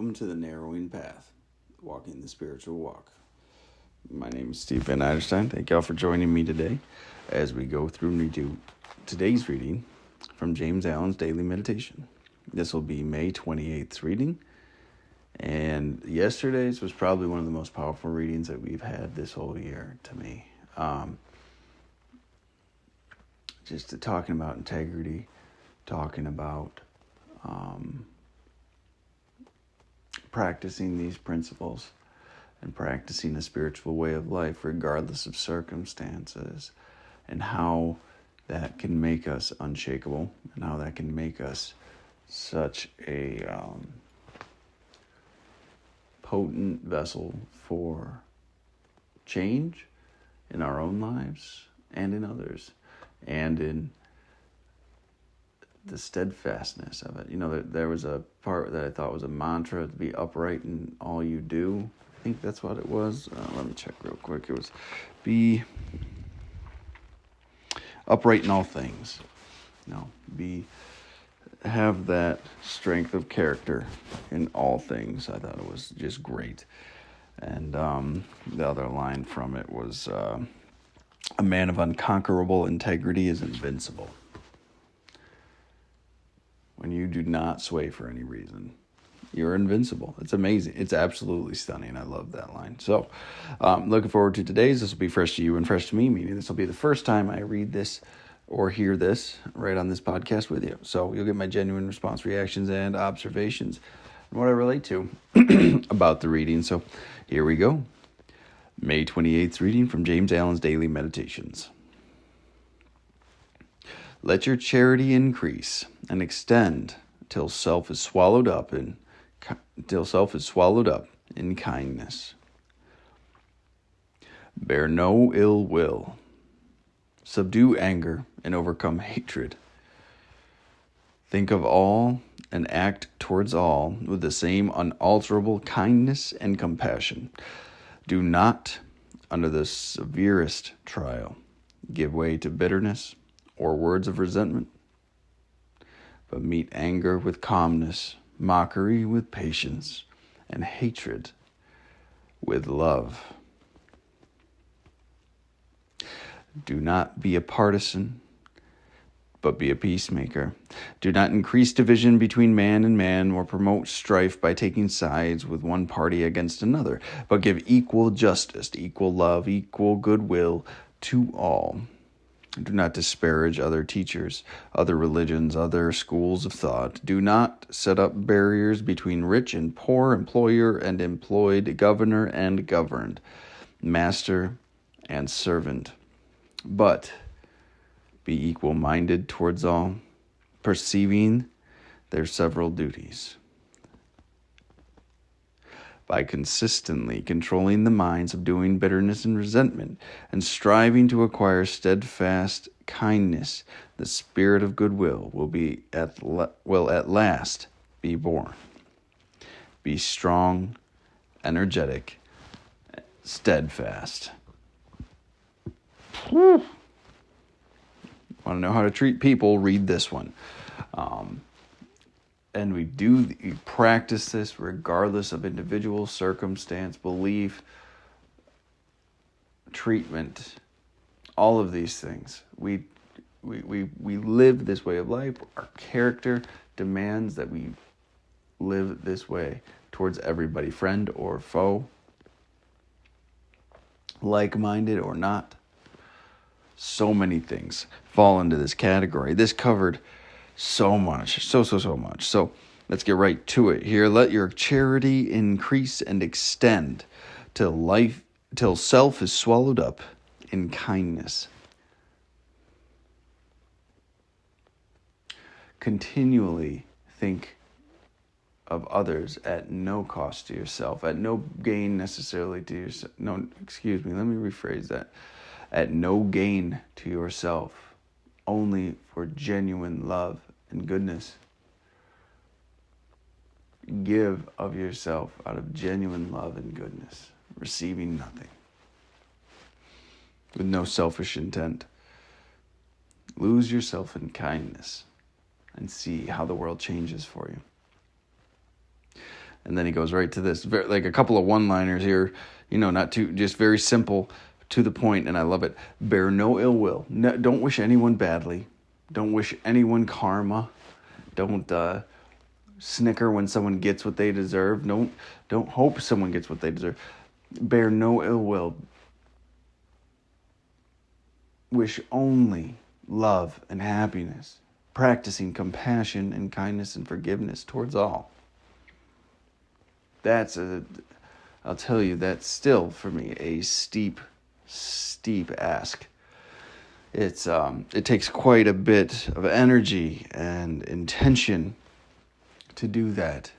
Welcome to the Narrowing Path, Walking the Spiritual Walk. My name is Steve Van Eiderstein. Thank y'all for joining me today as we go through and redo today's reading from James Allen's Daily Meditation. This will be May 28th reading, and yesterday's was probably one of the most powerful readings that we've had this whole year to me. Just talking about integrity, talking about practicing these principles and practicing a spiritual way of life regardless of circumstances, and how that can make us unshakable and how that can make us such a potent vessel for change in our own lives and in others, and in the steadfastness of it. You know, there was a part that I thought was a mantra, to be upright in all you do. I think that's what it was. Let me check real quick. It was be upright in all things. Have that strength of character in all things. I thought it was just great. And the other line from it was, a man of unconquerable integrity is invincible. When you do not sway for any reason, you're invincible. It's amazing. It's absolutely stunning. I love that line. So, looking forward to today's. This will be fresh to you and fresh to me, meaning this will be the first time I read this or hear this right on this podcast with you. So you'll get my genuine response, reactions, and observations, and what I relate to about the reading. So here we go. May 28th reading from James Allen's Daily Meditations. Let your charity increase and extend till self is swallowed up in kindness. Bear no ill will. Subdue anger and overcome hatred. Think of all and act towards all with the same unalterable kindness and compassion. Do not, under the severest trial, give way to bitterness or words of resentment, but meet anger with calmness, mockery with patience, and hatred with love. Do not be a partisan, but be a peacemaker. Do not increase division between man and man or promote strife by taking sides with one party against another, but give equal justice, equal love, equal goodwill to all. Do not disparage other teachers, other religions, other schools of thought. Do not set up barriers between rich and poor, employer and employed, governor and governed, master and servant. But be equal-minded towards all, perceiving their several duties. By consistently controlling the minds, subduing bitterness and resentment, and striving to acquire steadfast kindness, the spirit of goodwill will at last be born. Be strong, energetic, steadfast. Want to know how to treat people? Read this one. And we practice this regardless of individual circumstance, belief, treatment, all of these things. We live this way of life. Our character demands that we live this way towards everybody, friend or foe, like-minded or not. So many things fall into this category. This covered so much, so much. So let's get right to it here. Let your charity increase and extend till self is swallowed up in kindness. Continually think of others at no cost to yourself, at no gain necessarily to yourself. Let me rephrase that. At no gain to yourself, only for genuine love and goodness. Give of yourself out of genuine love and goodness, receiving nothing, with no selfish intent. Lose yourself in kindness and see how the world changes for you. And then he goes right to this, like a couple of one-liners here, not too, just very simple, to the point, and I love it. Bear no ill will. No, don't wish anyone badly. Don't wish anyone karma. Don't snicker when someone gets what they deserve. Don't hope someone gets what they deserve. Bear no ill will. Wish only love and happiness, practicing compassion and kindness and forgiveness towards all. I'll tell you, that's still, for me, a steep ask. It takes quite a bit of energy and intention to do that.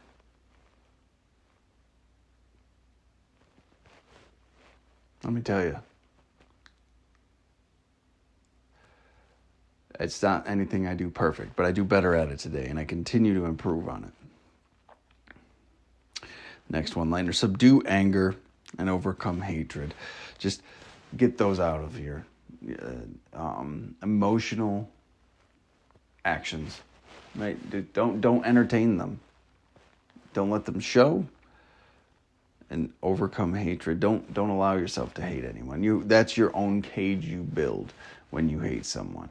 Let me tell you. It's not anything I do perfect, but I do better at it today, and I continue to improve on it. Next one-liner: subdue anger and overcome hatred. Just get those out of here. Emotional actions, right? Don't entertain them. Don't let them show. And overcome hatred. Don't allow yourself to hate anyone. That's your own cage you build when you hate someone.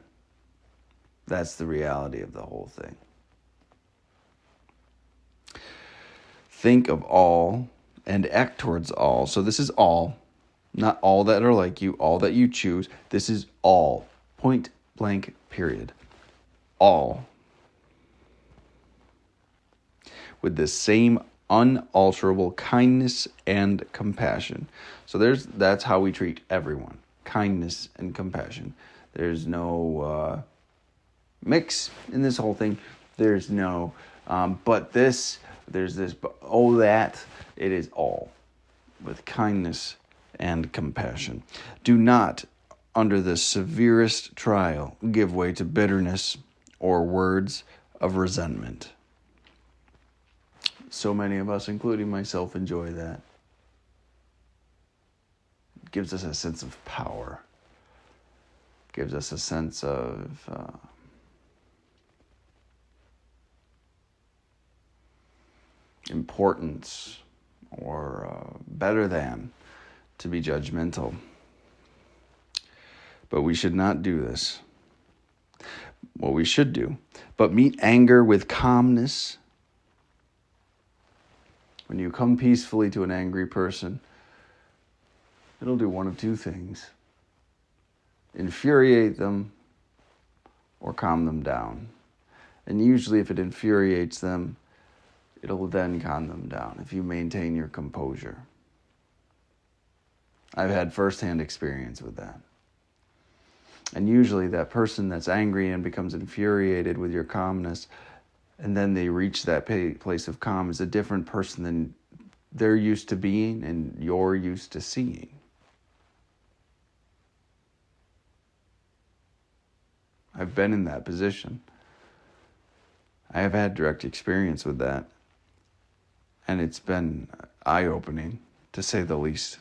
That's the reality of the whole thing. Think of all and act towards all. So this is all, not all that are like you, all that you choose. This is all. Point blank, period. All. With the same unalterable kindness and compassion. So that's how we treat everyone. Kindness and compassion. There's no mix in this whole thing. There's no but this, there's this, but oh that. It is all with kindness and compassion. Do not, under the severest trial, give way to bitterness or words of resentment. So many of us, including myself, enjoy that. It gives us a sense of power. It gives us a sense of importance or better than to be judgmental. But we should not do this. What we should do, but meet anger with calmness. When you come peacefully to an angry person, it'll do one of two things: infuriate them or calm them down. And usually if it infuriates them, it'll then calm them down if you maintain your composure. I've had firsthand experience with that. And usually that person that's angry and becomes infuriated with your calmness, and then they reach that place of calm, is a different person than they're used to being and you're used to seeing. I've been in that position. I have had direct experience with that. And it's been eye-opening, to say the least.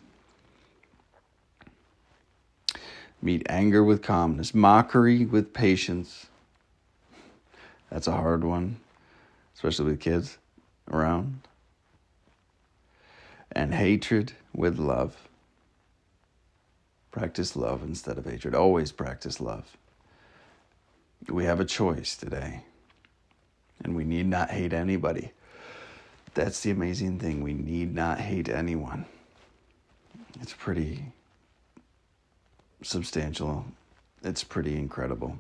Meet anger with calmness, mockery with patience. That's a hard one, especially with kids around. And hatred with love. Practice love instead of hatred. Always practice love. We have a choice today, and we need not hate anybody. That's the amazing thing. We need not hate anyone. It's pretty substantial. It's pretty incredible.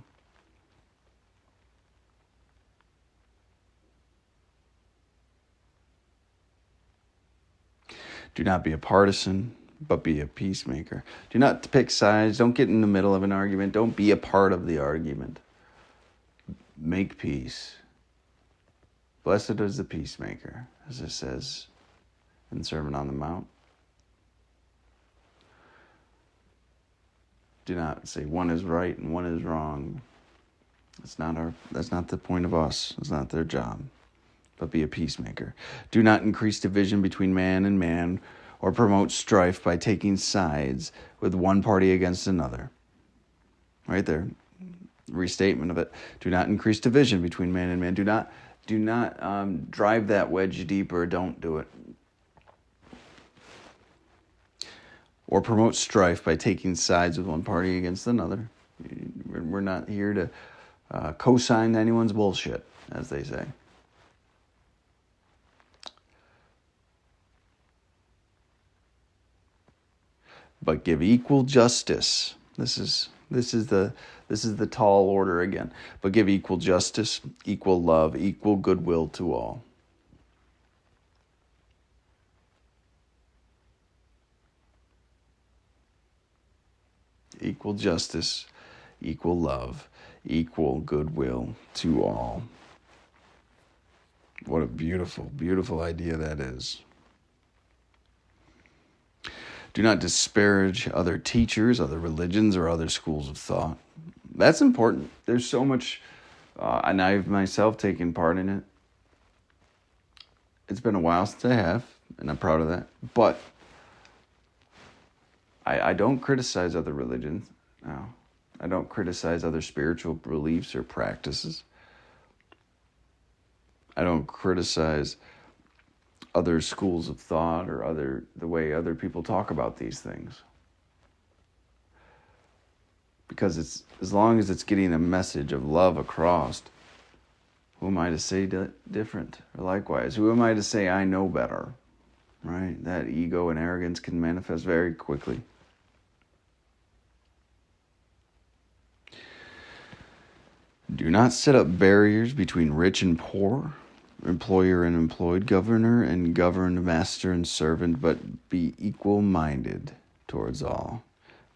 Do not be a partisan, but be a peacemaker. Do not pick sides. Don't get in the middle of an argument. Don't be a part of the argument. Make peace. Blessed is the peacemaker, as it says in the Sermon on the Mount. Do not say one is right and one is wrong. That's not the point of us. It's not their job. But be a peacemaker. Do not increase division between man and man or promote strife by taking sides with one party against another. Right there. Restatement of it. Do not increase division between man and man. Do Do not drive that wedge deeper. Don't do it. Or promote strife by taking sides with one party against another. We're not here to co-sign anyone's bullshit, as they say. But give equal justice. This is the tall order again. But give equal justice, equal love, equal goodwill to all. Equal justice, equal love, equal goodwill to all. What a beautiful, beautiful idea that is. Do not disparage other teachers, other religions, or other schools of thought. That's important. There's so much, and I've myself taken part in it. It's been a while since I have, and I'm proud of that. But I don't criticize other religions. No. I don't criticize other spiritual beliefs or practices. I don't criticize other schools of thought or the way other people talk about these things. Because it's as long as it's getting a message of love across, who am I to say different? Or likewise, who am I to say I know better? Right? That ego and arrogance can manifest very quickly. Do not set up barriers between rich and poor, employer and employed, governor and governed, master and servant, but be equal-minded towards all,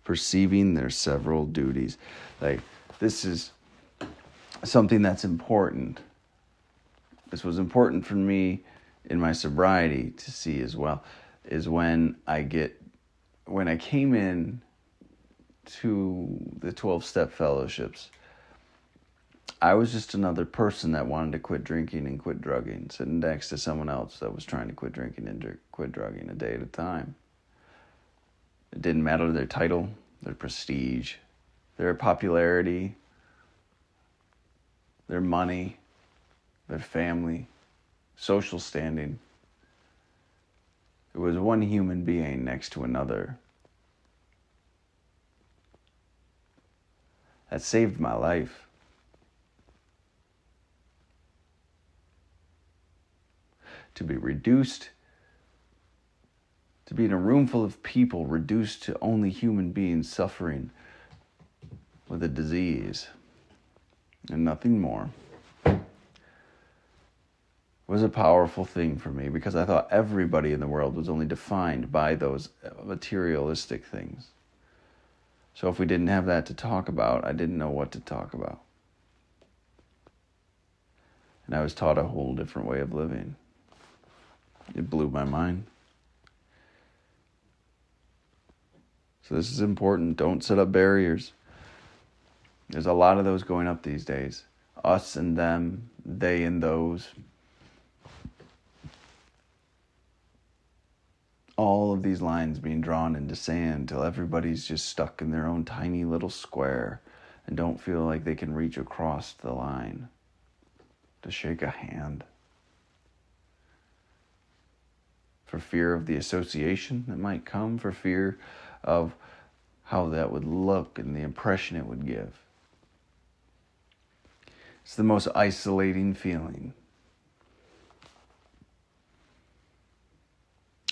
perceiving their several duties. Like, this is something that's important. This was important for me in my sobriety to see as well, is when I came in to the 12-step fellowships, I was just another person that wanted to quit drinking and quit drugging, sitting next to someone else that was trying to quit drinking and quit drugging a day at a time. It didn't matter their title, their prestige, their popularity, their money, their family, social standing. It was one human being next to another. That saved my life. To be reduced, to be in a room full of people reduced to only human beings suffering with a disease and nothing more, was a powerful thing for me, because I thought everybody in the world was only defined by those materialistic things. So if we didn't have that to talk about, I didn't know what to talk about. And I was taught a whole different way of living. It blew my mind. So this is important. Don't set up barriers. There's a lot of those going up these days. Us and them, they and those. All of these lines being drawn into sand till everybody's just stuck in their own tiny little square and don't feel like they can reach across the line to shake a hand. For fear of the association that might come, for fear of how that would look and the impression it would give. It's the most isolating feeling.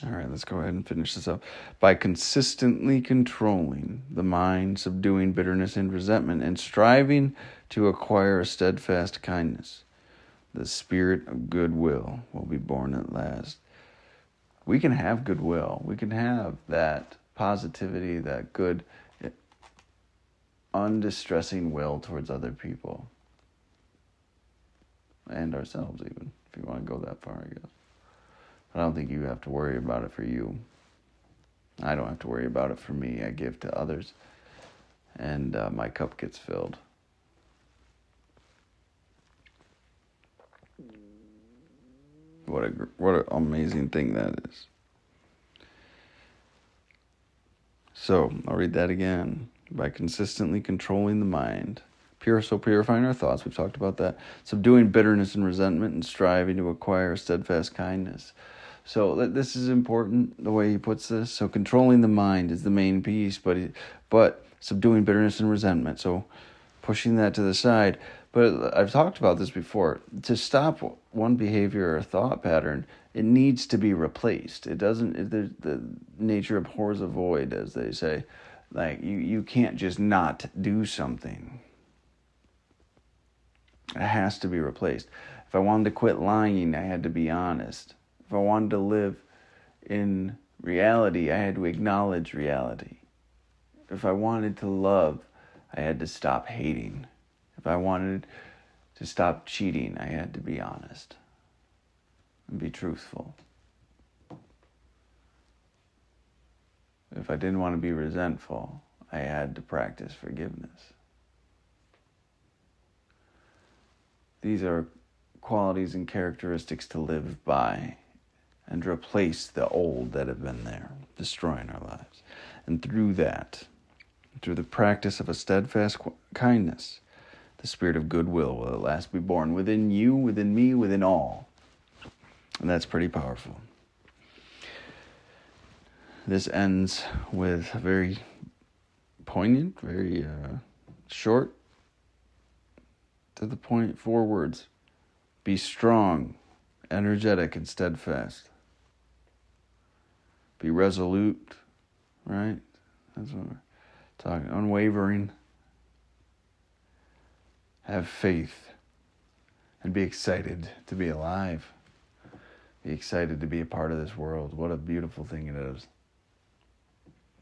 All right, let's go ahead and finish this up. By consistently controlling the mind, subduing bitterness and resentment, and striving to acquire a steadfast kindness, the spirit of goodwill will be born at last. We can have goodwill. We can have that positivity, that good, undistressing will towards other people. And ourselves even, if you want to go that far, I guess. I don't think you have to worry about it for you. I don't have to worry about it for me. I give to others, and my cup gets filled. What an amazing thing that is. So, I'll read that again. By consistently controlling the mind, purifying our thoughts. We've talked about that. Subduing bitterness and resentment and striving to acquire steadfast kindness. So this is important, the way he puts this. So controlling the mind is the main piece, but subduing bitterness and resentment. So pushing that to the side. But I've talked about this before. To stop one behavior or thought pattern, it needs to be replaced. It doesn't. The nature abhors a void, as they say. Like you can't just not do something. It has to be replaced. If I wanted to quit lying, I had to be honest. If I wanted to live in reality, I had to acknowledge reality. If I wanted to love, I had to stop hating. If I wanted to stop cheating, I had to be honest and be truthful. If I didn't want to be resentful, I had to practice forgiveness. These are qualities and characteristics to live by and replace the old that have been there, destroying our lives. And through that, through the practice of a steadfast kindness, the spirit of goodwill will at last be born within you, within me, within all. And that's pretty powerful. This ends with very poignant, very short, to the point, 4 words. Be strong, energetic, and steadfast. Be resolute, right? That's what we're talking. Unwavering. Have faith. And be excited to be alive. Be excited to be a part of this world. What a beautiful thing it is.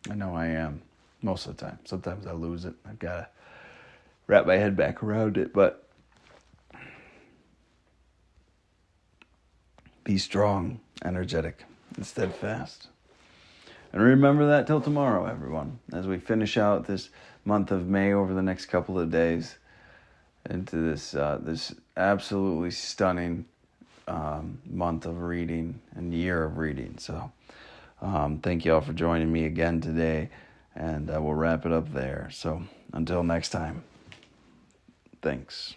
I know I am, most of the time. Sometimes I lose it. I've got to wrap my head back around it, but be strong, energetic, and steadfast. And remember that till tomorrow, everyone, as we finish out this month of May over the next couple of days into this absolutely stunning month of reading and year of reading. So thank you all for joining me again today, and we'll wrap it up there. So until next time, thanks.